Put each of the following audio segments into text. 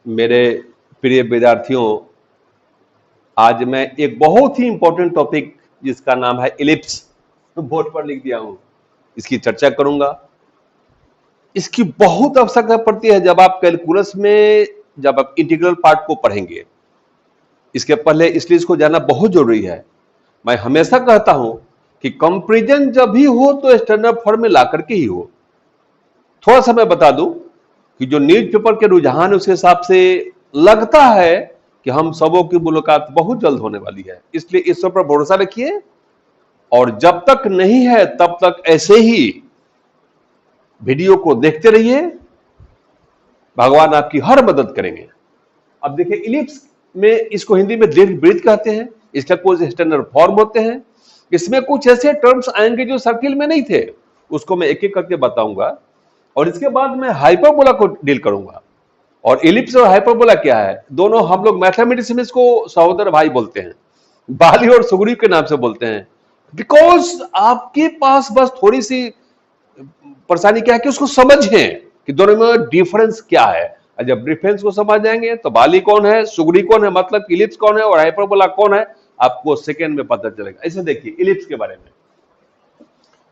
मेरे प्रिय विद्यार्थियों, आज मैं एक बहुत ही इंपॉर्टेंट टॉपिक जिसका नाम है इलिप्स, बोर्ड पर लिख दिया हूं, इसकी चर्चा करूंगा। इसकी बहुत आवश्यकता पड़ती है जब आप कैलकुलस में जब आप इंटीग्रल पार्ट को पढ़ेंगे। इसके पहले इसलिए इसको जानना बहुत जरूरी है। मैं हमेशा कहता हूं कि कंपैरिजन जब भी हो तो स्टैंडर्ड फॉर्म में ला करके ही हो। थोड़ा सा मैं बता दूं कि जो न्यूज़पेपर के रुझान उसके हिसाब से लगता है कि हम सबों की मुलाकात बहुत जल्द होने वाली है, इसलिए इस पर भरोसा रखिए और जब तक नहीं है तब तक ऐसे ही वीडियो को देखते रहिए। भगवान आपकी हर मदद करेंगे। अब देखिए, इलिप्स में इसको हिंदी में दीर्घवृत्त कहते हैं। इसका कुछ स्टैंडर्ड फॉर्म होते हैं। इसमें कुछ ऐसे टर्म्स आएंगे जो सर्किल में नहीं थे, उसको मैं एक एक करके बताऊंगा और इसके बाद मैं हाइपरबोला को डील करूंगा। और इलिप्स और हाइपरबोला क्या है, दोनों हम लोग मैथमेटिक्स में इसको सहोदर भाई बोलते हैं, बाली और सुग्रीव के नाम से बोलते हैं। बिकॉज आपके पास बस थोड़ी सी परेशानी क्या है कि उसको समझें कि दोनों में डिफरेंस क्या है। और जब डिफरेंस को समझ जाएंगे तो बाली कौन है, सुग्री कौन है, मतलब इलिप्स कौन है और हाइपरबोला कौन है, आपको सेकंड में पता चलेगा। ऐसे देखिए इलिप्स के बारे में,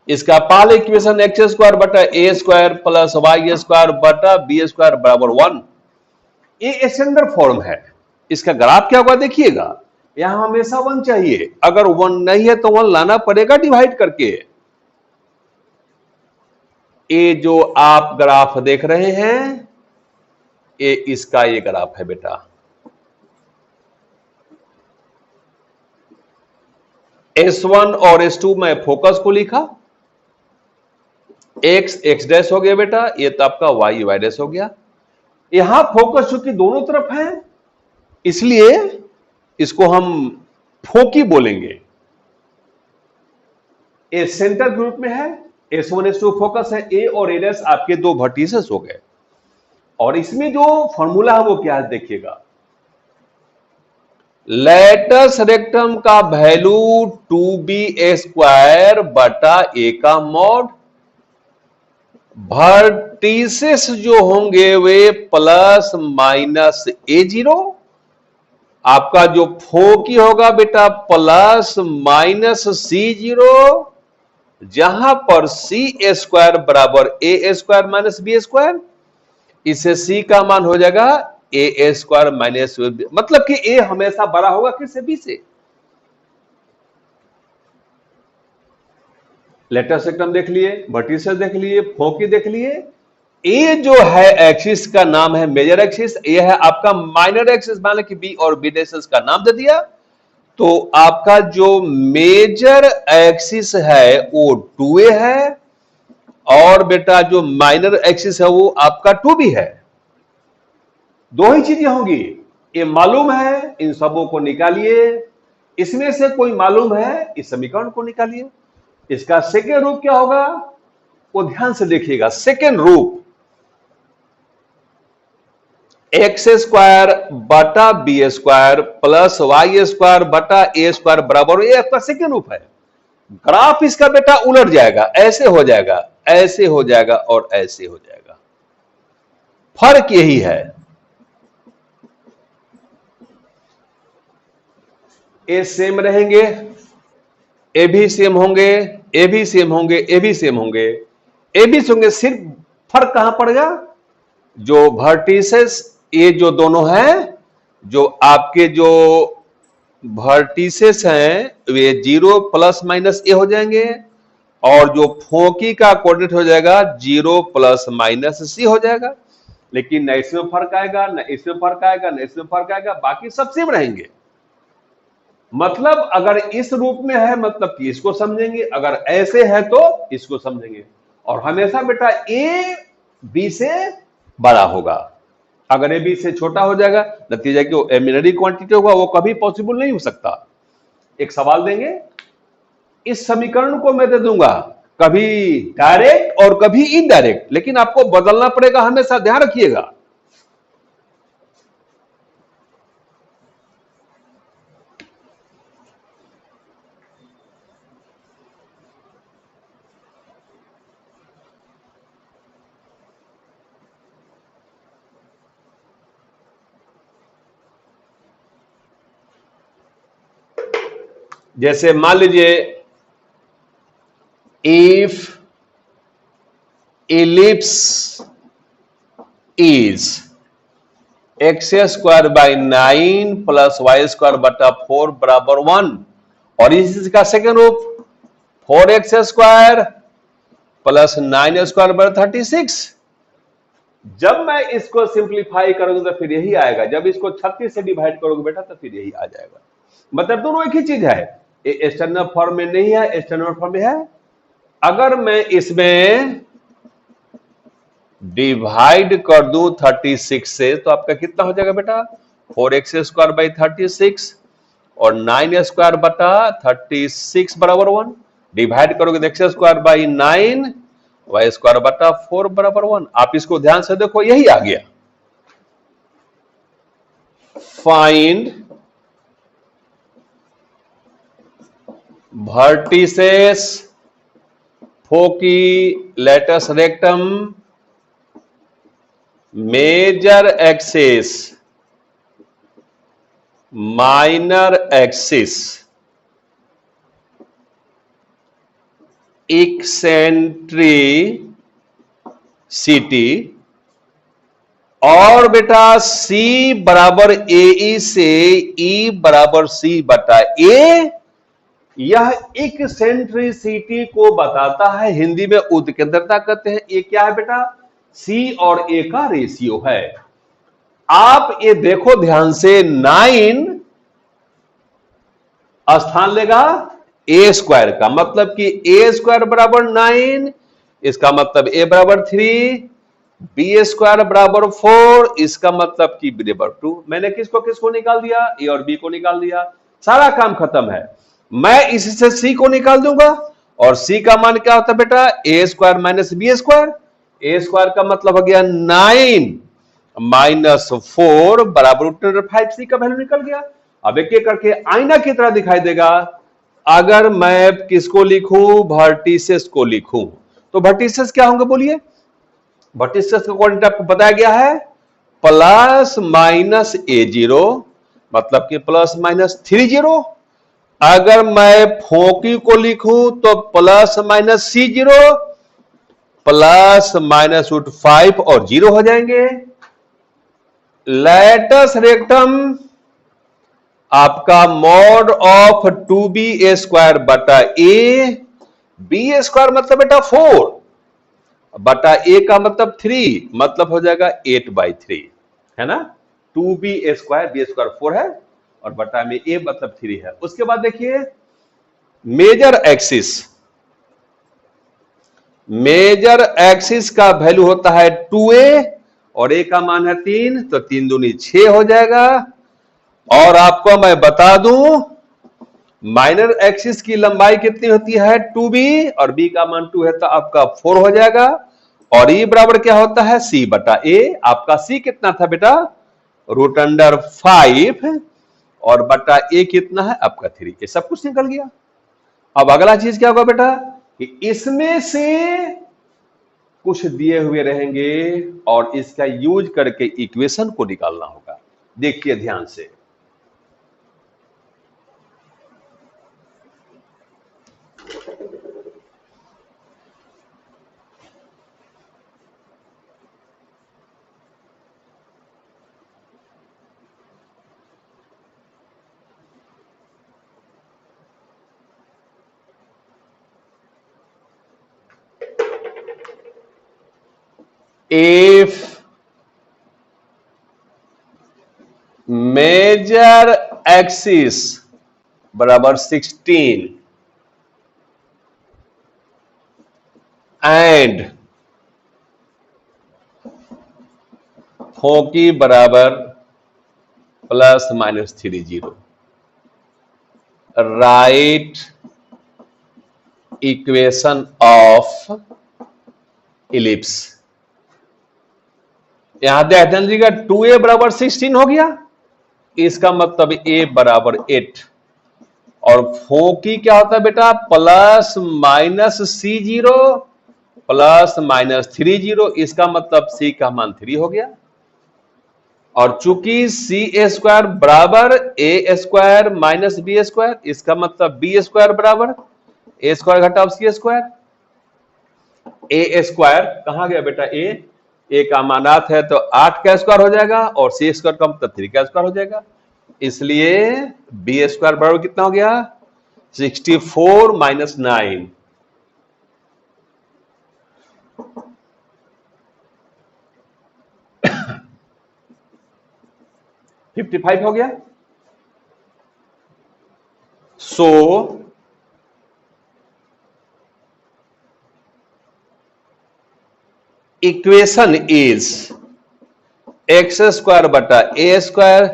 इसका पहला इक्वेशन एक्स स्क्वायर बटा a square plus y square बटा बी स्क्वायर बराबर 1, ये स्टैंडर्ड फॉर्म है। इसका ग्राफ क्या होगा देखिएगा, यहां हमेशा 1 चाहिए, अगर 1 नहीं है तो 1 लाना पड़ेगा डिवाइड करके। ये जो आप ग्राफ देख रहे हैं ये इसका ये ग्राफ है बेटा। S1 और S2 में फोकस को लिखा, x डैश हो गया बेटा, ये तो आपका y डैश हो गया। यहां फोकस चूंकि दोनों तरफ है इसलिए इसको हम फोकी बोलेंगे। ए सेंटर ग्रुप में है, S1 S2 फोकस है, ए और ए डैश आपके दो वर्टिसेस हो गए। और इसमें जो फॉर्मूला है वो क्या है देखिएगा, लेटस रेक्टम का वैल्यू 2b स्क्वायर बटा ए का मॉड, वर्टिसेस जो होंगे वे प्लस माइनस A0, आपका जो फोकी होगा बेटा प्लस माइनस C0, जहां पर सी स्क्वायर बराबर ए स्क्वायर माइनस बी स्क्वायर, इससे सी का मान हो जाएगा ए स्क्वायर माइनस, मतलब कि ए हमेशा बड़ा होगा किससे, बी से। लेटर सेक्टम देख लिए, वर्टिसेस देख लिए, फोकी देख लिए। ए जो है एक्सिस का नाम है मेजर एक्सिस, ये है आपका माइनर एक्सिस, मान कि बी और बी डेसेस का नाम दे दिया। तो आपका जो मेजर एक्सिस है वो 2a है और बेटा जो माइनर एक्सिस है वो आपका 2b है। दो ही चीजें होंगी, ये मालूम है, इन सबों को निकालिए, इसमें से कोई मालूम है, इस समीकरण को निकालिए। इसका सेकेंड रूप क्या होगा वो ध्यान से देखिएगा। सेकेंड रूप एक्स स्क्वायर बटा b square plus y square बटा ए स्क्वायर बराबर, ये आपका सेकेंड रूप है। ग्राफ इसका बेटा उलट जाएगा, ऐसे हो जाएगा, ऐसे हो जाएगा और ऐसे हो जाएगा। फर्क यही है, ए सेम रहेंगे, ए भी सेम होंगे, ए भी सेम होंगे, ए भी सेम होंगे, ए भी होंगे। सिर्फ फर्क कहां पड़ेगा, जो वर्टिसेस ये जो दोनों हैं, जो आपके जो वर्टिसेस हैं वे 0 प्लस माइनस ए हो जाएंगे और जो फोकी का कोऑर्डिनेट हो जाएगा 0 प्लस माइनस सी हो जाएगा। लेकिन न इसमें फर्क आएगा, न इसमें फर्क आएगा, न इसमें फर्क आएगा, बाकी सब सेम रहेंगे। मतलब अगर इस रूप में है मतलब कि इसको समझेंगे, अगर ऐसे है तो इसको समझेंगे। और हमेशा बेटा ए बी से बड़ा होगा, अगर ए बी से छोटा हो जाएगा नतीजा कि वो इमेजिनरी क्वांटिटी होगा, वो कभी पॉसिबल नहीं हो सकता। एक सवाल देंगे, इस समीकरण को मैं दे दूंगा कभी डायरेक्ट और कभी इनडायरेक्ट, लेकिन आपको बदलना पड़ेगा, हमेशा ध्यान रखिएगा। जैसे मान लीजिए if ellipse is x square by 9 plus y square बटा 4 बराबर 1, और इसका सेकेंड रूप 4x स्क्वायर प्लस 9 स्क्वायर बराबर 36। जब मैं इसको सिंप्लीफाई करूंगा तो फिर यही आएगा, जब इसको 36 से डिवाइड करोगे बेटा तो फिर यही आ जाएगा। मतलब दोनों एक ही चीज है, एक्सटर्नल फॉर्म में नहीं है, एक्सटर्नल फॉर्म में है। अगर मैं इसमें डिवाइड कर दूं 36 से तो आपका कितना हो जाएगा बेटा, 4x स्क्वायर बाई 36 और 9 स्क्वायर बटा 36 बराबर 1। डिवाइड करोगे तो x square by 9 y square बटा 4 बराबर 1। आप इसको ध्यान से देखो, यही आ गया। Find vertices foci latus rectum major axis minor axis eccentricity, और बेटा C बराबर AE से E बराबर C बटा A, यह इक्सेंट्रिसिटी को बताता है, हिंदी में उत्केंद्रता कहते हैं। ये क्या है बेटा, C और A का रेशियो है। आप ये देखो ध्यान से, 9 स्थान लेगा A स्क्वायर का, मतलब कि A स्क्वायर बराबर 9, इसका मतलब A बराबर 3, B स्क्वायर बराबर 4, इसका मतलब कि B बराबर 2। मैंने किसको किसको निकाल दिया, A और B को निकाल दिया, सारा काम खत्म है। मैं इससे C को निकाल दूंगा, और C का मान क्या होता है बेटा, A square minus B square. A square का मतलब हो गया 9 माइनस 4 बराबर 5। C का वैल्यू निकल गया। अब एक एक करके आईना की तरह दिखाई देगा। अगर मैं किसको लिखूं, वर्टिसेस को लिखूं, तो वर्टिसेस क्या होंगे बोलिए। वर्टिसेस का कोऑर्डिनेट आपको बताया गया है, प्लस माइनस A0, मतलब कि प्लस माइनस 30। अगर मैं फोकी को लिखूं तो plus minus C0 plus minus √5 और 0 हो जाएंगे। लेटस रेक्टम आपका मॉड ऑफ 2b स्क्वायर बटा A, B स्क्वायर मतलब बेटा 4 बटा A का मतलब 3, मतलब हो जाएगा 8/3, है ना। 2b स्क्वायर, B स्क्वायर 4 है और बटा में A मतलब 3 है। उसके बाद देखिए मेजर एक्सिस, मेजर एक्सिस का वैल्यू होता है 2A और A का मान है 3, तो 3 दूनी 6 हो जाएगा। और आपको मैं बता दूं माइनर एक्सिस की लंबाई कितनी होती है, 2b, और b का मान 2 है तो आपका 4 हो जाएगा। और E बराबर क्या होता है, C बटा A। आपका C कितना था बेटा, √5 और बटा A कितना है आपका 3। ये सब कुछ निकल गया। अब अगला चीज क्या होगा बेटा, कि इसमें से कुछ दिए हुए रहेंगे और इसका यूज करके इक्वेशन को निकालना होगा। देखिए ध्यान से, if मेजर एक्सिस बराबर 16 एंड फोकी बराबर plus minus 30, right equation of ellipse. यहां ध्यान दीजिएगा, 2A बराबर 16 हो गया, इसका मतलब A बराबर 8, और फोकी क्या होता है बेटा, plus minus C0 plus minus 30, इसका मतलब C का मान 3 हो गया। और चूंकि सी ए स्क्वायर बराबर ए स्क्वायर माइनस बी स्क्वायर, इसका मतलब बी स्क्वायर बराबर ए स्क्वायर घटाओ सी स्क्वायर। ए स्क्वायर कहां गया बेटा? ए का मानात है तो 8 का स्क्वायर हो जाएगा और सी स्क्वायर का मतलब 3 का स्क्वायर हो जाएगा, इसलिए बी स्क्वायर बराबर कितना हो गया? 64 माइनस 9, 55 हो गया। So equation is x square बटा a square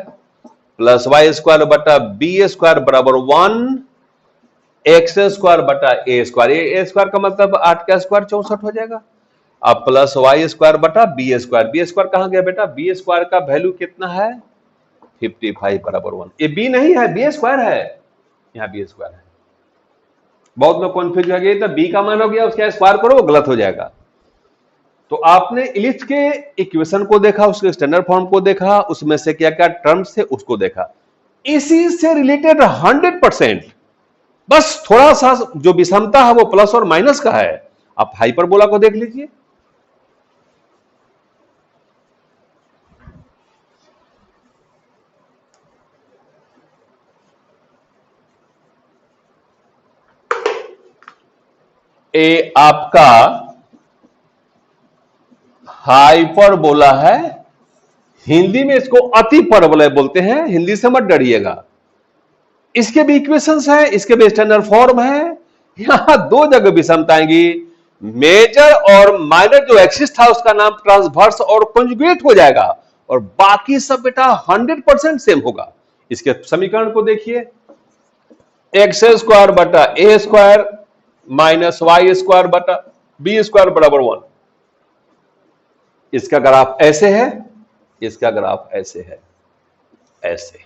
plus y square बटा बी स्क्वायर बराबर 1, एक्स स्क्वायर बटा ए स्क्वायर, ए स्क्वायर का मतलब 8 का स्क्वायर 64 हो जाएगा। अब प्लस वाई स्क्वायर बटा बी स्क्वायर, बी स्क्वायर कहां गया बेटा? बी स्क्वायर का वैल्यू कितना है? 55 बराबर 1। ये बी नहीं है, बी स्क्वायर है, यहां बी स्क्वायर है। बहुत लोग कंफ्यूज हो गए, तो बी का मान हो गया, उसका स्क्वायर करो, वो गलत हो जाएगा। तो आपने इलिप्स के इक्वेशन को देखा, उसके स्टैंडर्ड फॉर्म को देखा, उसमें से क्या क्या टर्म्स थे उसको देखा, इसी से रिलेटेड 100%। बस थोड़ा सा जो विषमता है वो प्लस और माइनस का है। आप हाइपरबोला को देख लीजिए, ए आपका हाइपरबोला है, हिंदी में इसको अति परबोला बोलते हैं, हिंदी से मत डरिएगा। इसके भी इक्वेशंस हैं, इसके भी स्टैंडर्ड फॉर्म है। यहां दो जगह विषमता आएंगी, मेजर और माइनर जो एक्सिस था उसका नाम ट्रांसवर्स और कंजुगेट हो जाएगा, और बाकी सब बेटा 100% सेम होगा। इसके समीकरण को देखिए, एक्स स्क्वायर बटा a square minus Y square बटा बी स्क्वायर बराबर 1। इसका ग्राफ ऐसे है, इसका ग्राफ ऐसे है, ऐसे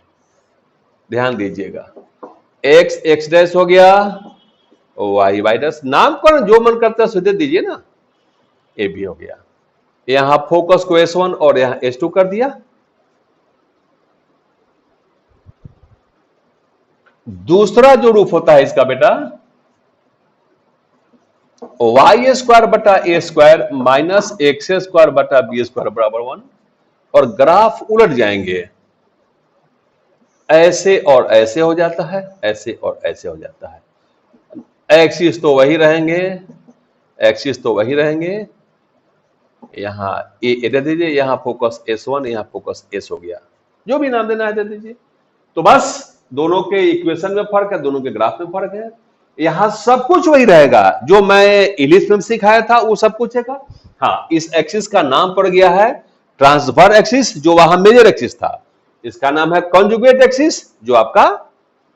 ध्यान दीजिएगा। एक्स एक्स डैश हो गया, वाई वाई डैश, नामकरण जो मन करता है सुधे दीजिए ना। ए भी हो गया, यहां फोकस को S1 और यहां S2 कर दिया। दूसरा जो रूप होता है इसका बेटा, वाई स्क्वायर बटा a square minus x square बटा बी स्क्वायर बराबर 1, और ग्राफ उलट जाएंगे, ऐसे और ऐसे हो जाता है, ऐसे और ऐसे हो जाता है। एक्सिस तो वही रहेंगे, एक्सिस तो वही रहेंगे, यहां ए दे दीजिए, यहां फोकस S1, यहां फोकस S हो गया, जो भी नाम देना है दे दीजिए। तो बस दोनों के इक्वेशन में फर्क है, दोनों के ग्राफ में फर्क है। यहां सब कुछ वही रहेगा जो मैं इलिप्स में सिखाया था, वो सब कुछ है का। हाँ, इस एक्सिस का नाम पड़ गया है ट्रांसफर एक्सिस, जो वहां मेजर एक्सिस था। इसका नाम है कॉन्जुगेट एक्सिस, जो आपका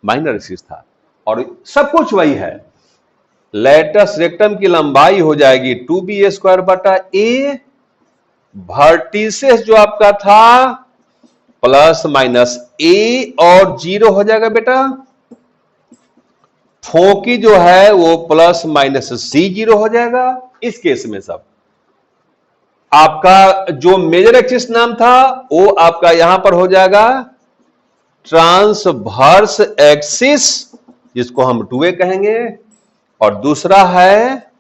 माइनर एक्सिस था, और सब कुछ वही है। लेटस रेक्टम की लंबाई हो जाएगी 2b स्क्वायर बटा ए, वर्टिसेस जो आपका था प्लस माइनस ए और 0 हो जाएगा बेटा, फोकी जो है वो प्लस माइनस सी 0 हो जाएगा। इस केस में सब आपका जो मेजर एक्सिस नाम था वो आपका यहां पर हो जाएगा ट्रांसवर्स एक्सिस, जिसको हम 2a कहेंगे, और दूसरा है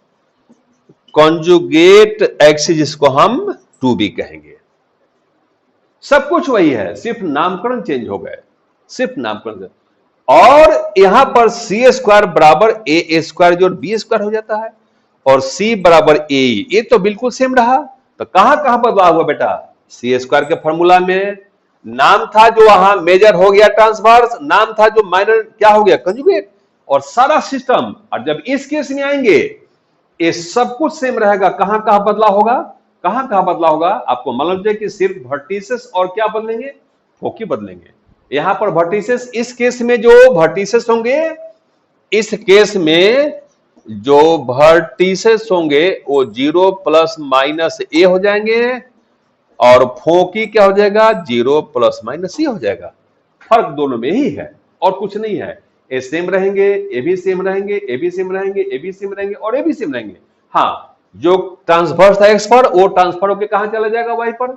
कॉन्जुगेट एक्सिस, जिसको हम 2b कहेंगे। सब कुछ वही है, सिर्फ नामकरण चेंज हो गए, सिर्फ नामकरण। और यहां पर सी स्क्वायर बराबर ए स्क्वायर जो बी स्क्वायर हो जाता है, और सी बराबर ए, ये तो बिल्कुल सेम रहा। तो कहां कहां बदलाव हुआ बेटा? सी स्क्वायर के फॉर्मूला में नाम था जो वहां मेजर हो गया ट्रांसवर्स, नाम था जो माइनर क्या हो गया कंजुगेट, और सारा सिस्टम। और जब इस केस में आएंगे ये सब कुछ सेम रहेगा। कहां कहां बदलाव होगा? कहां कहां बदलाव होगा? आपको मालूम है कि सिर्फ वर्टिसेस और क्या बदलेंगे? फोकी बदलेंगे। यहां पर वर्टिसेस, इस केस में जो वर्टिसेस होंगे, इस केस में जो वर्टिसेस होंगे वो 0 प्लस माइनस ए हो जाएंगे, और फोकी क्या हो जाएगा? 0 प्लस माइनस सी हो जाएगा। फर्क दोनों में ही है और कुछ नहीं है। ए सेम रहेंगे, ए भी सेम रहेंगे, ए भी सेम रहेंगे, ए भी सेम रहेंगे, और ए भी सेम रहेंगे। हाँ, जो ट्रांसफर था एक्स पर, वो ट्रांसफर होकर कहां चला जाएगा? वाई पर।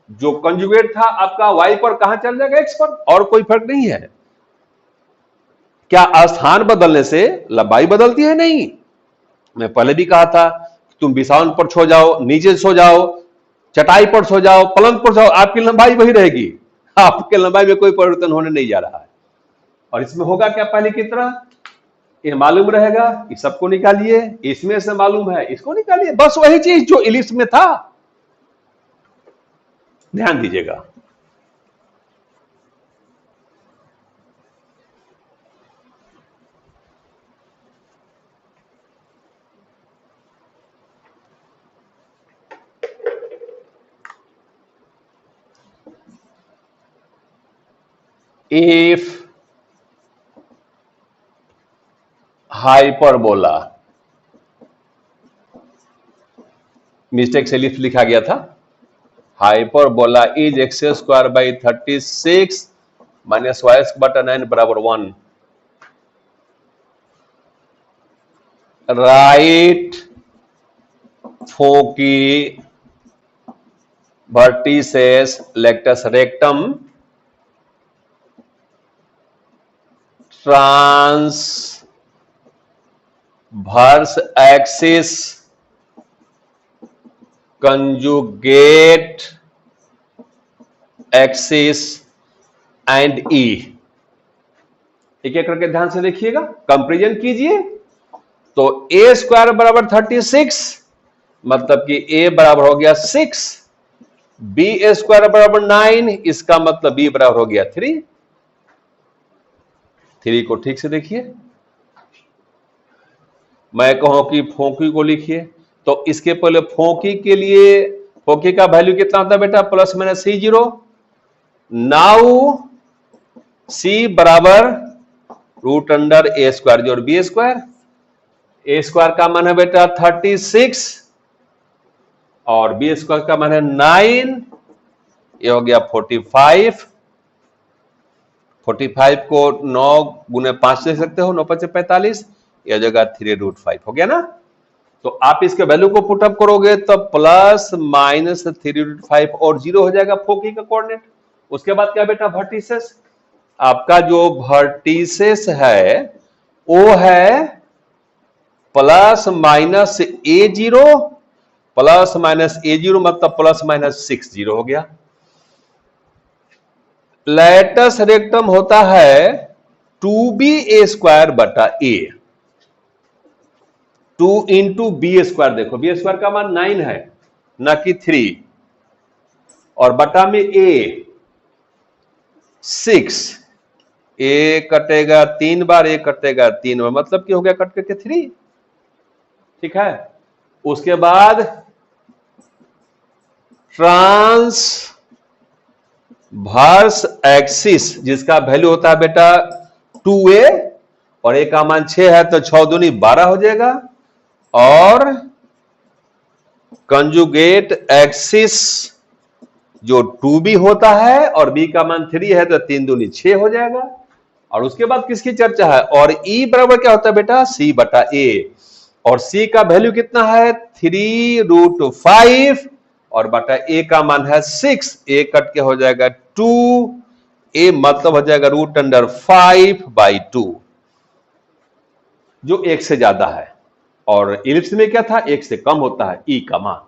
जो कंजुगेट था आपका y पर कहां चल जाएगा, x पर, और कोई फर्क नहीं है। क्या स्थान बदलने से लंबाई बदलती है? नहीं। मैं पहले भी कहा था, तुम बिछावन पर सो जाओ, नीचे सो जाओ, चटाई पर सो जाओ, पलंग पर सो, आपकी लंबाई वही रहेगी, आपके लंबाई में कोई परिवर्तन होने नहीं जा रहा है। और इसमें होगा क्या, पहले की तरह ये मालूम रहेगा, इस सबको निकालिए, इसमें से मालूम है, इसको निकालिए, बस वही चीज जो इलिप्स में था। ध्यान दीजिएगा। इफ हाइपरबोला, मिस्टेक से इलिप्स लिखा गया था, hyperbola is x square by 36 minus y बटा 9 बराबर 1। Right foci vertices lectus rectum transverse axis conjugate axis and E। एक एक करके ध्यान से देखिएगा, कंपेरिजन कीजिए। तो a स्क्वायर बराबर 36, मतलब कि a बराबर हो गया 6, b स्क्वायर बराबर 9, इसका मतलब b बराबर हो गया 3। 3 को ठीक से देखिए। मैं कहूं कि फोकी को लिखिए, तो इसके पहले फोकी के लिए, फोकी का वैल्यू कितना होता है बेटा, प्लस माइनस सी 0। नाउ c बराबर रूट अंडर ए स्क्वायर जोड़ बी स्क्वायर। ए स्क्वायर का मान है बेटा 36 और बी स्क्वायर का मान है 9, ये हो गया 45। 45 को 9 गुने 5 से सकते हो, 9 5 45, यह जगह 3√5 हो गया ना। तो आप इसके वैल्यू को पुटअप करोगे तो प्लस माइनस 3√5 और 0 हो जाएगा फोकी का कोऑर्डिनेट। उसके बाद क्या बेटा, वर्टिसेस। आपका जो वर्टिसेस है वो है plus minus a0 plus minus a0, मतलब प्लस माइनस 6 0 हो गया। लेटस रेक्टम होता है 2ba स्क्वायर बटा a, 2 इंटू बी स्क्वायर। देखो बी स्क्वायर का मान 9 है ना कि 3, और बटा में a 6, a कटेगा 3 बार, a कटेगा 3 बार, मतलब क्या हो गया, कट करके 3। ठीक है। उसके बाद ट्रांसवर्स एक्सिस, जिसका वैल्यू होता है बेटा 2a, और a का मान 6 है तो 6 दूनी 12 हो जाएगा। और कंजुगेट एक्सिस जो 2b होता है और b का मान 3 है तो 3 दूनी 6 हो जाएगा। और उसके बाद किसकी चर्चा है, और e बराबर क्या होता है बेटा, c बटा a, और c का वैल्यू कितना है 3√5, और बटा a का मान है 6, a कट के हो जाएगा 2, a मतलब हो जाएगा रूट अंडर 5/2, जो 1 से ज्यादा है। और इलिप्स में क्या था, 1 से कम होता है e का मान।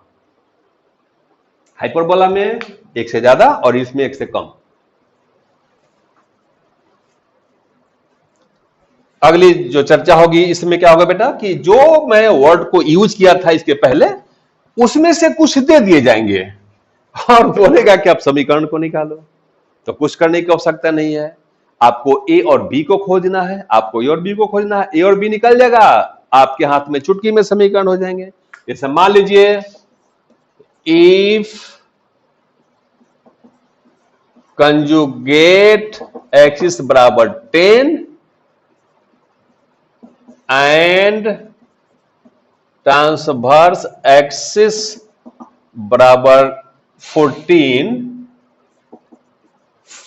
हाइपरबोला में 1 से ज्यादा और इलिप्स में 1 से कम। अगली जो चर्चा होगी इसमें क्या होगा बेटा, कि जो मैं वर्ड को यूज किया था इसके पहले, उसमें से कुछ दे दिए जाएंगे और बोलेगा कि आप समीकरण को निकालो। तो कुछ करने की आवश्यकता नहीं है, आपको ए और बी को खोजना है, आपको ए और बी को खोजना है, ए और बी निकल जाएगा, आपके हाथ में चुटकी में समीकरण हो जाएंगे। जैसे मान लीजिए इफ कंजुगेट एक्सिस बराबर 10 एंड ट्रांसवर्स एक्सिस बराबर 14,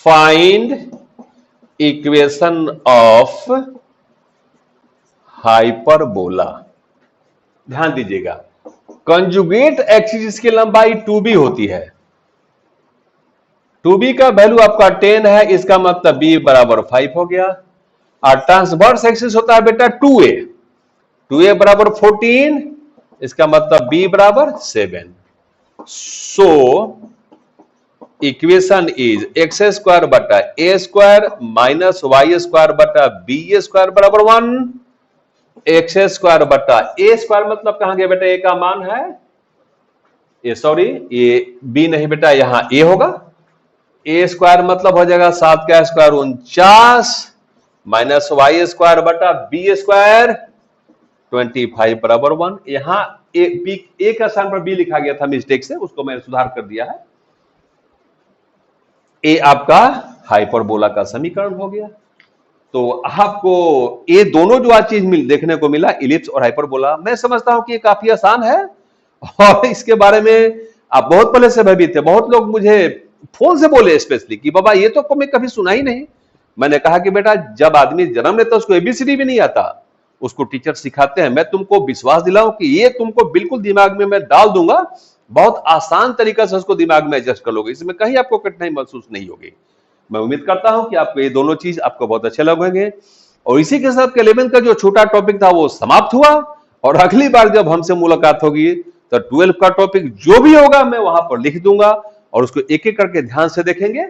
फाइंड इक्वेशन ऑफ हाइपरबोला। ध्यान दीजिएगा, कंजुगेट एक्सिस की लंबाई 2b होती है, 2b का वैल्यू आपका 10 है, इसका मतलब b बराबर 5 हो गया। और ट्रांसवर्स एक्सिस होता है बेटा 2a, 2a बराबर 14, इसका मतलब b बराबर 7। So equation is x square बटा a square minus Y square बटा बी स्क्वायर बराबर 1। एक्स स्क्वायर बटा ए स्क्वायर मतलब कहां गया बेटा, ए का मान है, ये सॉरी ये बी नहीं बेटा, यहां ए होगा। ए स्क्वायर मतलब हो जाएगा 7 का स्क्वायर 49 माइनस वाई स्क्वायर बटा बी स्क्वायर 25 बराबर 1। यहां ए का स्थान पर बी लिखा गया था मिस्टेक से, उसको मैंने सुधार कर दिया है। ए आपका हाइपरबोला का समीकरण हो गया। तो आपको ये दोनों जो आज चीज देखने को मिला, इलिप्स और हाइपरबोला, मैं समझता हूं कि ये काफी आसान है और इसके बारे में आप बहुत पहले से भयभीत थे। बहुत लोग मुझे फोन से बोले स्पेशली कि बाबा ये तो मैं कभी सुना ही नहीं। मैंने कहा कि बेटा जब आदमी जन्म लेता है उसको एबीसीडी भी नहीं आता, उसको टीचर सिखाते हैं। मैं तुमको विश्वास दिलाऊं कि ये तुमको बिल्कुल दिमाग में मैं डाल दूंगा, बहुत आसान तरीका से उसको दिमाग में एडजस्ट कर लोगे, इसमें कहीं आपको कठिनाई महसूस नहीं होगी। मैं उम्मीद करता हूं कि आपको ये दोनों चीज आपको बहुत अच्छे लगेंगे। और इसी के साथ 11th का जो छोटा टॉपिक था वो समाप्त हुआ, और अगली बार जब हमसे मुलाकात होगी तो 12 का टॉपिक जो भी होगा मैं वहां पर लिख दूंगा और उसको एक एक करके ध्यान से देखेंगे।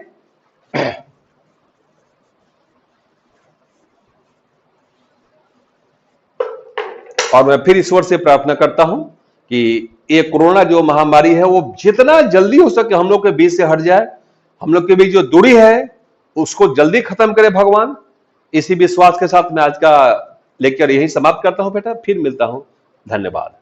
और मैं फिर ईश्वर से प्रार्थना करता हूं कि ये कोरोना जो महामारी है वो जितना जल्दी हो सके हम लोग के बीच से हट जाए, हम लोग के बीच जो दूरी है उसको जल्दी खत्म करे भगवान। इसी विश्वास के साथ मैं आज का लेक्चर यही समाप्त करता हूं बेटा, फिर मिलता हूं, धन्यवाद।